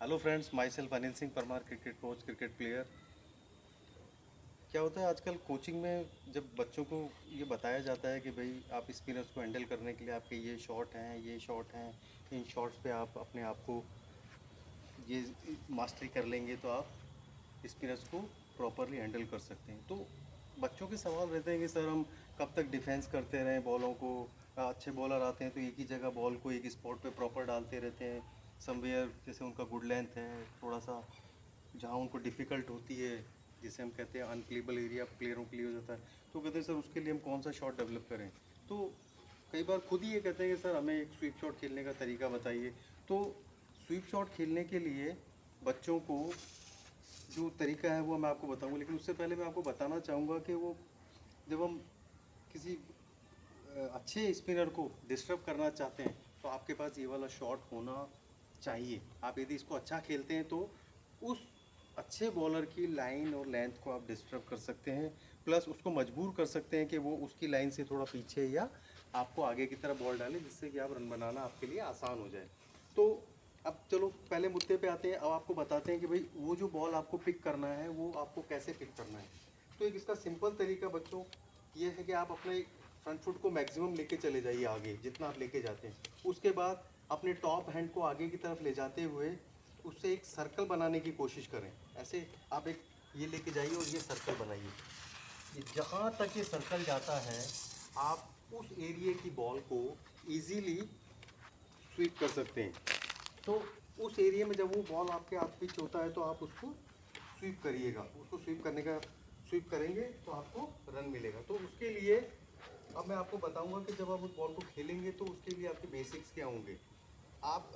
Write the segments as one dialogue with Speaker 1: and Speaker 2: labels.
Speaker 1: Hello friends, my self Anil Singh Parmar, cricket coach, cricket player. क्या होता है आजकल कोचिंग में, जब बच्चों को ये बताया जाता है कि भाई आप स्पिनर्स को हैंडल करने के लिए आपके ये शॉट हैं, ये शॉट हैं, इन शॉट्स पे आप अपने आप को ये मास्टरी कर लेंगे तो आप स्पिनर्स को प्रॉपरली हैंडल कर सकते हैं। तो बच्चों के सवाल रहते हैं कि सर हम कब तक डिफेंस करते रहें बॉलों को। अच्छे बॉलर आते हैं तो एक ही जगह बॉल को एक स्पॉट पे प्रॉपर डालते रहते हैं। समवेयर जैसे उनका गुड लेंथ है, थोड़ा सा जहाँ उनको डिफ़िकल्ट होती है, जिसे हम कहते हैं अनप्लेबल एरिया प्लेयरों के लिए हो जाता है, तो कहते हैं सर उसके लिए हम कौन सा शॉट डेवलप करें। तो कई बार खुद ही ये कहते हैं कि सर हमें एक स्वीप शॉट खेलने का तरीका बताइए। तो स्वीप शॉट खेलने के लिए बच्चों को जो तरीका है वो मैं आपको बताऊंगा, लेकिन उससे पहले मैं आपको बताना चाहूँगा कि वो जब हम किसी अच्छे स्पिनर को डिस्टर्ब करना चाहते हैं तो आपके पास ये वाला शॉट होना चाहिए। आप यदि इसको अच्छा खेलते हैं तो उस अच्छे बॉलर की लाइन और लेंथ को आप डिस्टर्ब कर सकते हैं, प्लस उसको मजबूर कर सकते हैं कि वो उसकी लाइन से थोड़ा पीछे या आपको आगे की तरफ बॉल डालें, जिससे कि आप रन बनाना आपके लिए आसान हो जाए। तो अब चलो पहले मुद्दे पे आते हैं। अब आपको बताते हैं कि भाई वो जो बॉल आपको पिक करना है वो आपको कैसे पिक करना है। तो एक इसका सिंपल तरीका बच्चों ये है कि आप अपने फ्रंट फुट को मैक्सिमम लेके चले जाइए आगे, जितना आप लेके जाते हैं। उसके बाद अपने टॉप हैंड को आगे की तरफ ले जाते हुए उससे एक सर्कल बनाने की कोशिश करें। ऐसे आप एक ये लेके जाइए और ये सर्कल बनाइए। ये जहाँ तक ये सर्कल जाता है आप उस एरिया की बॉल को इजीली स्वीप कर सकते हैं। तो उस एरिया में जब वो बॉल आपके हाथ पिच होता है तो आप उसको स्वीप करिएगा। उसको स्वीप करेंगे तो आपको रन मिलेगा। तो उसके लिए अब मैं आपको बताऊंगा कि जब आप उस बॉल को खेलेंगे तो उसके लिए आपके बेसिक्स क्या होंगे। आप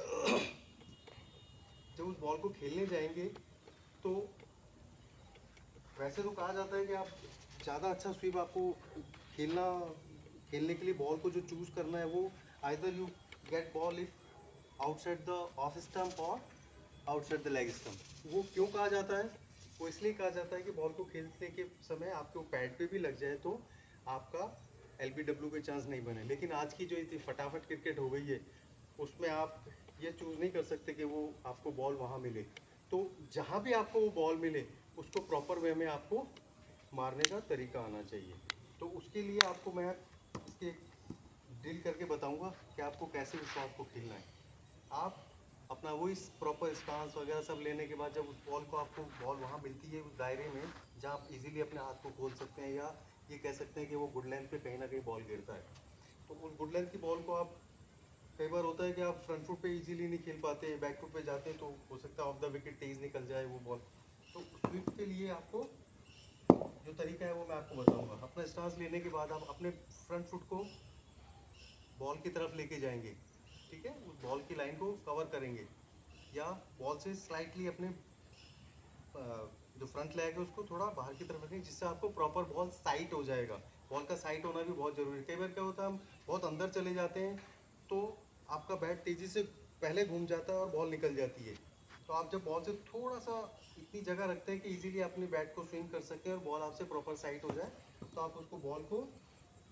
Speaker 1: जब उस बॉल को खेलने जाएंगे तो वैसे तो कहा जाता है कि आप ज़्यादा अच्छा स्वीप आपको खेलना खेलने के लिए बॉल को जो चूज़ करना है वो either you get ball if outside the off stump और आउटसाइड द लेग स्टम्प। वो क्यों कहा जाता है? वो इसलिए कहा जाता है कि बॉल को खेलने के समय आपके वो पैड पे भी लग जाए तो आपका LBW के चांस नहीं बने। लेकिन आज की जो इतनी फटाफट क्रिकेट हो गई है उसमें आप ये चूज़ नहीं कर सकते कि वो आपको बॉल वहाँ मिले। तो जहाँ भी आपको वो बॉल मिले उसको प्रॉपर वे में आपको मारने का तरीका आना चाहिए। तो उसके लिए आपको मैं इसके ड्रिल करके बताऊंगा कि आपको कैसे उस शॉट को खेलना है। आप अपना वही प्रॉपर स्टांस वगैरह सब लेने के बाद जब उस बॉल को आपको बॉल वहाँ मिलती है उस दायरे में जहाँ आप इजीली अपने हाथ को खोल सकते हैं, या ये कह सकते हैं कि वो गुड लेंथ पे कहीं ना कहीं बॉल गिरता है। तो उस गुड लेंथ की बॉल को आप कई बार होता है कि आप फ्रंट फुट पे इजीली नहीं खेल पाते, बैक फुट पे जाते हैं तो हो सकता है ऑफ द विकेट तेज निकल जाए वो बॉल। तो स्वीप के लिए आपको जो तरीका है वो मैं आपको बताऊंगा। अपना स्टांस लेने के बाद आप अपने फ्रंट फुट को बॉल की तरफ लेके जाएंगे, ठीक है, उस बॉल की लाइन को कवर करेंगे, या बॉल से स्लाइटली अपने जो फ्रंट लेग है उसको थोड़ा बाहर की तरफ रखेंगे, जिससे आपको प्रॉपर बॉल साइट हो जाएगा। बॉल का साइट होना भी बहुत ज़रूरी है। कई बार क्या होता है हम बहुत अंदर चले जाते हैं तो आपका बैट तेज़ी से पहले घूम जाता है और बॉल निकल जाती है। तो आप जब बॉल से थोड़ा सा इतनी जगह रखते हैं कि इजीली अपनी बैट को स्विंग कर सकें और बॉल आपसे प्रॉपर साइट हो जाए, तो आप उसको बॉल को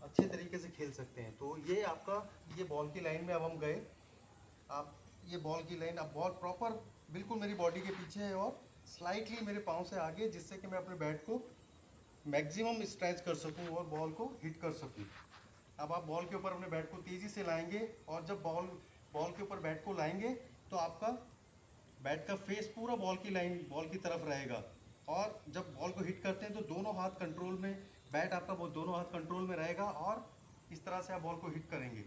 Speaker 1: अच्छे तरीके से खेल सकते हैं। तो ये आपका ये बॉल की लाइन में अब हम गए। आप ये बॉल की लाइन, अब बॉल प्रॉपर बिल्कुल मेरी बॉडी के पीछे है और स्लाइटली मेरे पाँव से आगे, जिससे कि मैं अपने बैट को मैक्सिमम स्ट्रेच कर सकूं और बॉल को हिट कर सकूं। अब आप बॉल के ऊपर अपने बैट को तेज़ी से लाएंगे और जब बॉल बॉल के ऊपर बैट को लाएंगे तो आपका बैट का फेस पूरा बॉल की लाइन बॉल की तरफ रहेगा। और जब बॉल को हिट करते हैं तो दोनों हाथ कंट्रोल में, बैट आपका वो दोनों हाथ कंट्रोल में रहेगा और इस तरह से आप बॉल को हिट करेंगे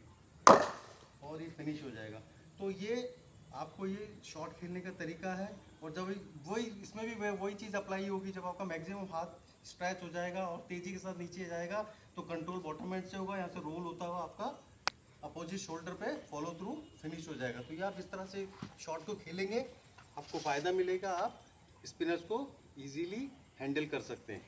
Speaker 1: और ये फिनिश हो जाएगा। तो ये आपको ये शॉट खेलने का तरीका है। और जब वही इसमें भी वही चीज़ अप्लाई होगी, जब आपका मैक्सिमम हाथ स्ट्रेच हो जाएगा और तेज़ी के साथ नीचे जाएगा तो कंट्रोल बॉटम एंड से होगा, यहाँ से रोल होता हुआ आपका अपोजिट शोल्डर पे फॉलो थ्रू फिनिश हो जाएगा। तो ये आप इस तरह से शॉट को खेलेंगे, आपको फ़ायदा मिलेगा, आप स्पिनर्स को ईजीली हैंडल कर सकते हैं।